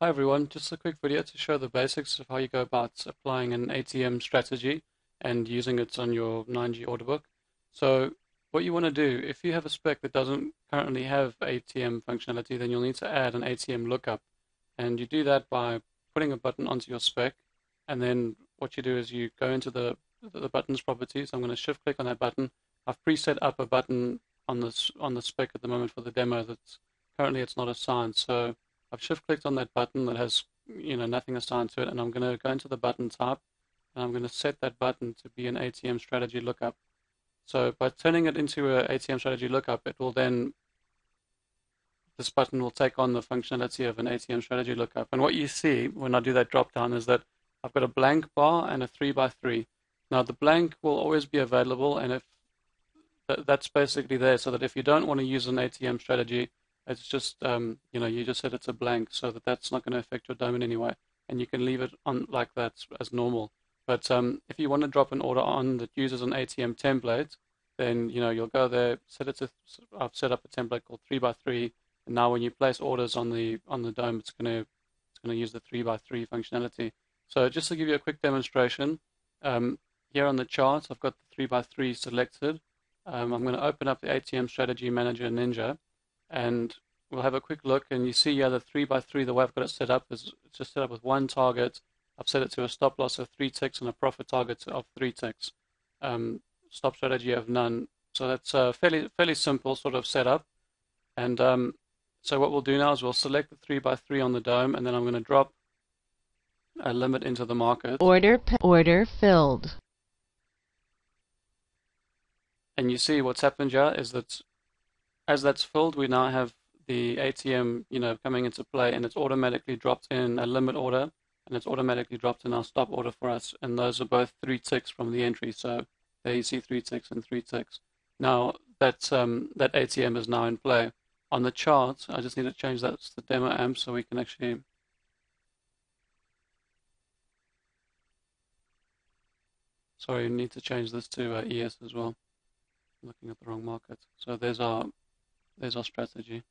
Hi everyone, just a quick video to show the basics of how you go about applying an ATM strategy and using it on your 9G order book. So what you want to do, if you have a spec that doesn't currently have ATM functionality, then you'll need to add an ATM lookup. And you do that by putting a button onto your spec, and then what you do is you go into the button's properties. I'm going to shift click on that button. I've preset up a button on the spec at the moment for the demo that's currently it's not assigned. So I've shift clicked on that button that has nothing assigned to it, and I'm going to go into the button type, and I'm going to set that button to be an ATM strategy lookup. So by turning it into an ATM strategy lookup, this button will take on the functionality of an ATM strategy lookup. And what you see when I do that drop down is that I've got a blank bar and a 3x3. Now the blank will always be available, and if that's basically there so that if you don't want to use an ATM strategy, it's just, you just set it to blank so that that's not going to affect your dome in any way. And you can leave it on like that as normal. But if you want to drop an order on that uses an ATM template, then, you'll go there, I've set up a template called 3x3. And now when you place orders on the dome, it's going to use the 3x3 functionality. So just to give you a quick demonstration, here on the chart, I've got the 3x3 selected. I'm going to open up the ATM Strategy Manager Ninja, and we'll have a quick look. And you see here the 3x3, the way I've got it set up is it's just set up with one target. I've set it to a stop loss of 3 ticks and a profit target of 3 ticks. Stop strategy of none. So that's a fairly simple sort of setup. And so what we'll do now is we'll select the 3x3 on the dome, and then I'm going to drop a limit into the market. Order filled. And you see what's happened here is that as that's filled, we now have the ATM, coming into play, and it's automatically dropped in a limit order, and it's automatically dropped in our stop order for us. And those are both 3 ticks from the entry. So there you see 3 ticks and 3 ticks. Now that ATM is now in play. On the chart, I just need to change that to the demo amp so we can actually. Sorry, you need to change this to ES as well. I'm looking at the wrong market. So there's our strategy.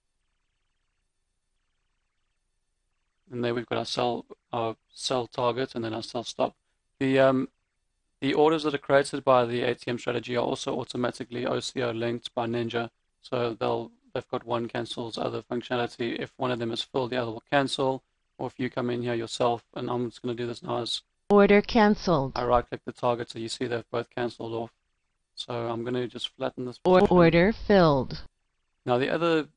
And there we've got our sell target and then our sell stop. The orders that are created by the ATM strategy are also automatically OCO linked by Ninja. So they've got one cancels other functionality. If one of them is full, the other will cancel. Or if you come in here yourself, and I'm just going to do this now as Order cancelled. I right click the target, so you see they've both cancelled off. So I'm going to just flatten this position. Order filled. Now the other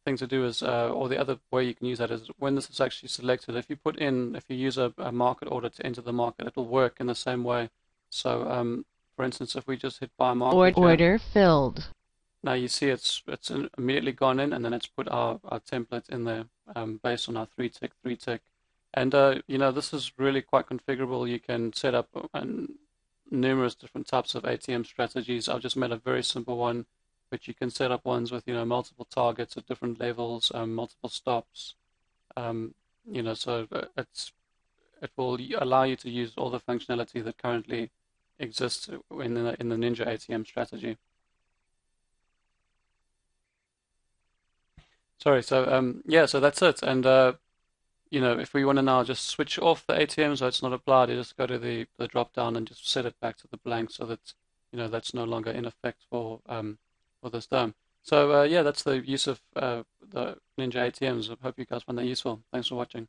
thing to do is, or the other way you can use that is when this is actually selected, if you use a market order to enter the market, it'll work in the same way. So for instance, if we just hit buy market Order filled. Now you see it's immediately gone in, and then it's put our template in there based on our 3 tick. And this is really quite configurable. You can set up numerous different types of ATM strategies. I've just made a very simple one, but you can set up ones with multiple targets at different levels, multiple stops. So it will allow you to use all the functionality that currently exists in the Ninja ATM strategy. Sorry, so so that's it. And if we want to now just switch off the ATM so it's not applied, you just go to the drop down and just set it back to the blank so that that's no longer in effect for this dome. So that's the use of the Ninja ATMs. I hope you guys find that useful. Thanks for watching.